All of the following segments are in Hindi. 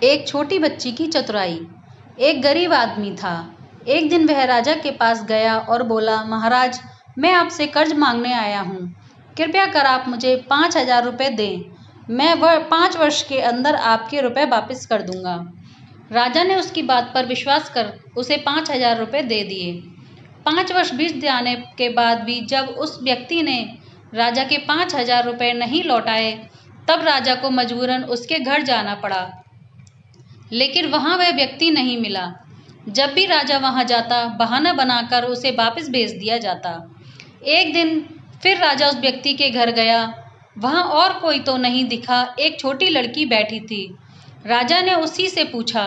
एक छोटी बच्ची की चतुराई। एक गरीब आदमी था। एक दिन वह राजा के पास गया और बोला, महाराज, मैं आपसे कर्ज मांगने आया हूँ। कृपया कर आप मुझे 5,000 रुपये दें। मैं 5 वर्ष के अंदर आपके रुपए वापस कर दूंगा। राजा ने उसकी बात पर विश्वास कर उसे 5,000 रुपये दे दिए। 5 वर्ष बीत जाने के बाद भी जब उस व्यक्ति ने राजा के 5,000 रुपये नहीं लौटाए, तब राजा को मजबूरन उसके घर जाना पड़ा। लेकिन वहाँ वह व्यक्ति नहीं मिला। जब भी राजा वहाँ जाता, बहाना बनाकर उसे वापस भेज दिया जाता। एक दिन फिर राजा उस व्यक्ति के घर गया। वहाँ और कोई तो नहीं दिखा, एक छोटी लड़की बैठी थी। राजा ने उसी से पूछा,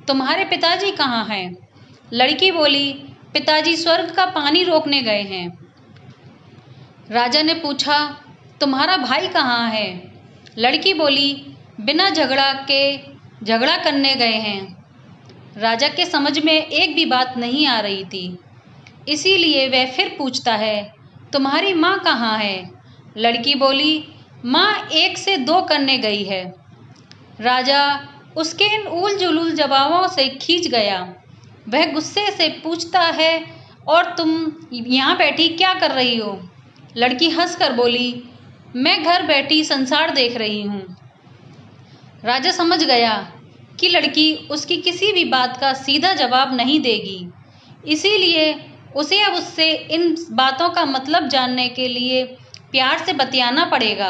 तुम्हारे पिताजी कहाँ हैं? लड़की बोली, पिताजी स्वर्ग का पानी रोकने गए हैं। राजा ने पूछा, तुम्हारा भाई कहाँ है? लड़की बोली, बिना झगड़ा करने गए हैं। राजा के समझ में एक भी बात नहीं आ रही थी, इसीलिए वह फिर पूछता है, तुम्हारी माँ कहाँ है? लड़की बोली, माँ 1 से 2 करने गई है। राजा उसके इन ऊल जुलूल जवाबों से खींच गया। वह गुस्से से पूछता है, और तुम यहाँ बैठी क्या कर रही हो? लड़की हंसकर बोली, मैं घर बैठी संसार देख रही हूँ। राजा समझ गया कि लड़की उसकी किसी भी बात का सीधा जवाब नहीं देगी, इसीलिए उसे अब उससे इन बातों का मतलब जानने के लिए प्यार से बतियाना पड़ेगा।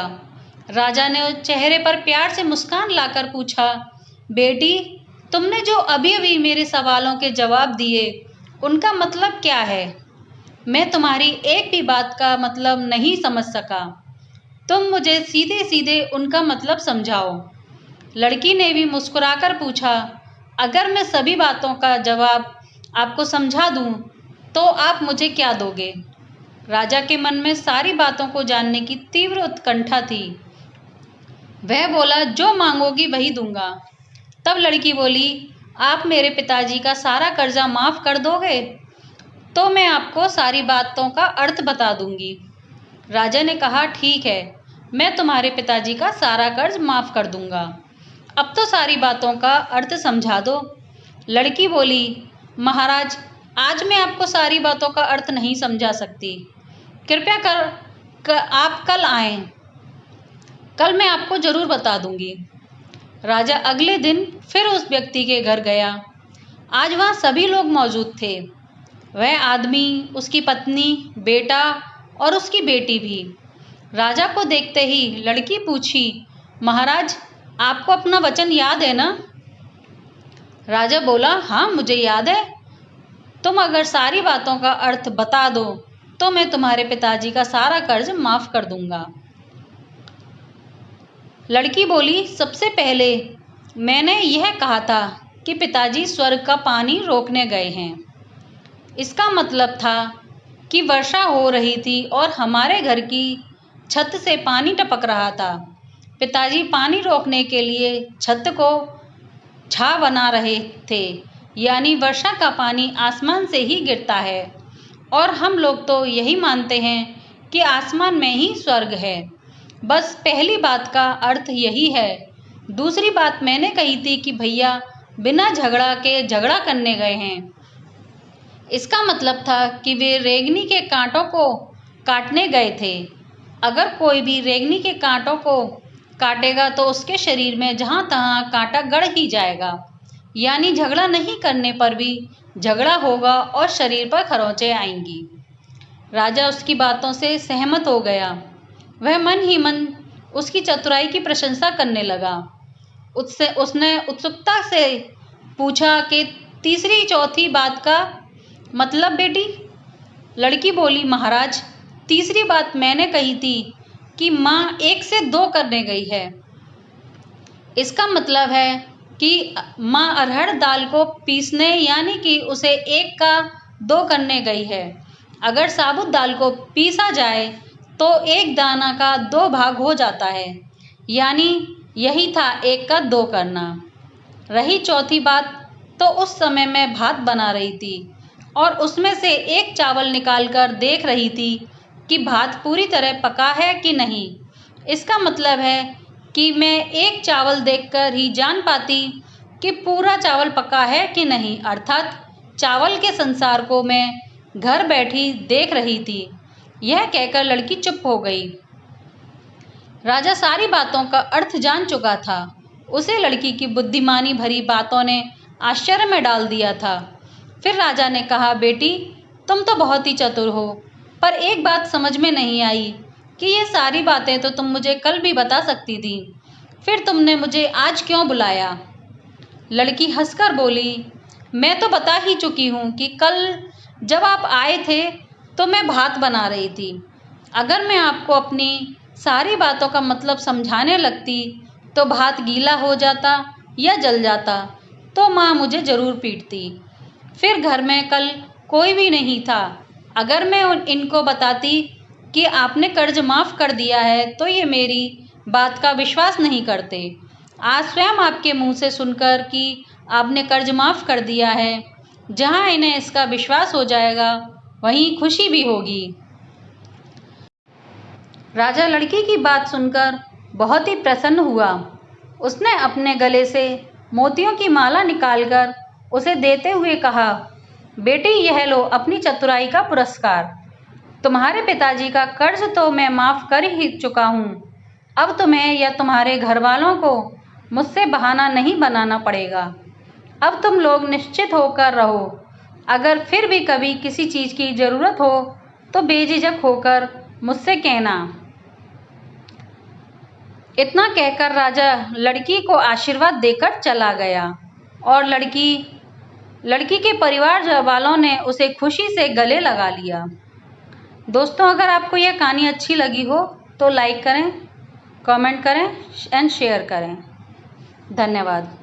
राजा ने उस चेहरे पर प्यार से मुस्कान लाकर पूछा, बेटी, तुमने जो अभी अभी मेरे सवालों के जवाब दिए, उनका मतलब क्या है? मैं तुम्हारी एक भी बात का मतलब नहीं समझ सका। तुम मुझे सीधे सीधे उनका मतलब समझाओ। लड़की ने भी मुस्कुराकर पूछा, अगर मैं सभी बातों का जवाब आपको समझा दूं, तो आप मुझे क्या दोगे? राजा के मन में सारी बातों को जानने की तीव्र उत्कंठा थी। वह बोला, जो मांगोगी वही दूंगा। तब लड़की बोली, आप मेरे पिताजी का सारा कर्जा माफ कर दोगे तो मैं आपको सारी बातों का अर्थ बता दूंगी। राजा ने कहा, ठीक है, मैं तुम्हारे पिताजी का सारा कर्ज माफ कर दूंगा। अब तो सारी बातों का अर्थ समझा दो। लड़की बोली, महाराज, आज मैं आपको सारी बातों का अर्थ नहीं समझा सकती। कृपया कर आप कल आएं। कल मैं आपको जरूर बता दूंगी। राजा अगले दिन फिर उस व्यक्ति के घर गया। आज वहाँ सभी लोग मौजूद थे। वह आदमी, उसकी पत्नी, बेटा और उसकी बेटी भी। राजा को देखते ही लड़की पूछी, महाराज, आपको अपना वचन याद है ना? राजा बोला, हाँ, मुझे याद है। तुम अगर सारी बातों का अर्थ बता दो तो मैं तुम्हारे पिताजी का सारा कर्ज माफ कर दूंगा। लड़की बोली, सबसे पहले मैंने यह कहा था कि पिताजी स्वर्ग का पानी रोकने गए हैं। इसका मतलब था कि वर्षा हो रही थी और हमारे घर की छत से पानी टपक रहा था। पिताजी पानी रोकने के लिए छत को छा बना रहे थे, यानी वर्षा का पानी आसमान से ही गिरता है, और हम लोग तो यही मानते हैं कि आसमान में ही स्वर्ग है। बस पहली बात का अर्थ यही है। दूसरी बात मैंने कही थी कि भैया बिना झगड़ा करने गए हैं। इसका मतलब था कि वे रेंगनी के कांटों को काटने गए थे। अगर कोई भी रेंगनी के कांटों को काटेगा तो उसके शरीर में जहाँ तहाँ कांटा गड़ ही जाएगा, यानी झगड़ा नहीं करने पर भी झगड़ा होगा और शरीर पर खरोंचें आएंगी। राजा उसकी बातों से सहमत हो गया। वह मन ही मन उसकी चतुराई की प्रशंसा करने लगा। उसने उत्सुकता से पूछा कि तीसरी चौथी बात का मतलब बेटी? लड़की बोली, महाराज, तीसरी बात मैंने कही थी कि माँ 1 से 2 करने गई है। इसका मतलब है कि माँ अरहर दाल को पीसने, यानी कि उसे 1 का 2 करने गई है। अगर साबुत दाल को पीसा जाए तो 1 दाना का 2 भाग हो जाता है, यानी यही था 1 का 2 करना। रही चौथी बात, तो उस समय मैं भात बना रही थी और उसमें से 1 चावल निकालकर देख रही थी कि भात पूरी तरह पका है कि नहीं। इसका मतलब है कि मैं 1 चावल देखकर ही जान पाती कि पूरा चावल पका है कि नहीं, अर्थात चावल के संसार को मैं घर बैठी देख रही थी। यह कहकर लड़की चुप हो गई। राजा सारी बातों का अर्थ जान चुका था। उसे लड़की की बुद्धिमानी भरी बातों ने आश्चर्य में डाल दिया था। फिर राजा ने कहा, बेटी तुम तो बहुत ही चतुर हो, पर एक बात समझ में नहीं आई कि ये सारी बातें तो तुम मुझे कल भी बता सकती थी, फिर तुमने मुझे आज क्यों बुलाया? लड़की हंसकर बोली, मैं तो बता ही चुकी हूँ कि कल जब आप आए थे तो मैं भात बना रही थी। अगर मैं आपको अपनी सारी बातों का मतलब समझाने लगती तो भात गीला हो जाता या जल जाता, तो माँ मुझे ज़रूर पीटती। फिर घर में कल कोई भी नहीं था। अगर मैं इनको बताती कि आपने कर्ज माफ़ कर दिया है तो ये मेरी बात का विश्वास नहीं करते। आज स्वयं आपके मुंह से सुनकर कि आपने कर्ज माफ़ कर दिया है, जहाँ इन्हें इसका विश्वास हो जाएगा वहीं खुशी भी होगी। राजा लड़की की बात सुनकर बहुत ही प्रसन्न हुआ। उसने अपने गले से मोतियों की माला निकालकर उसे देते हुए कहा, बेटी यह लो अपनी चतुराई का पुरस्कार। तुम्हारे पिताजी का कर्ज तो मैं माफ़ कर ही चुका हूँ। अब तुम्हें या तुम्हारे घर वालों को मुझसे बहाना नहीं बनाना पड़ेगा। अब तुम लोग निश्चित होकर रहो। अगर फिर भी कभी किसी चीज़ की ज़रूरत हो तो बेझिझक होकर मुझसे कहना। इतना कहकर राजा लड़की को आशीर्वाद देकर चला गया और लड़की के परिवार वालों ने उसे खुशी से गले लगा लिया। दोस्तों, अगर आपको यह कहानी अच्छी लगी हो तो लाइक करें, कमेंट करें एंड शेयर करें। धन्यवाद।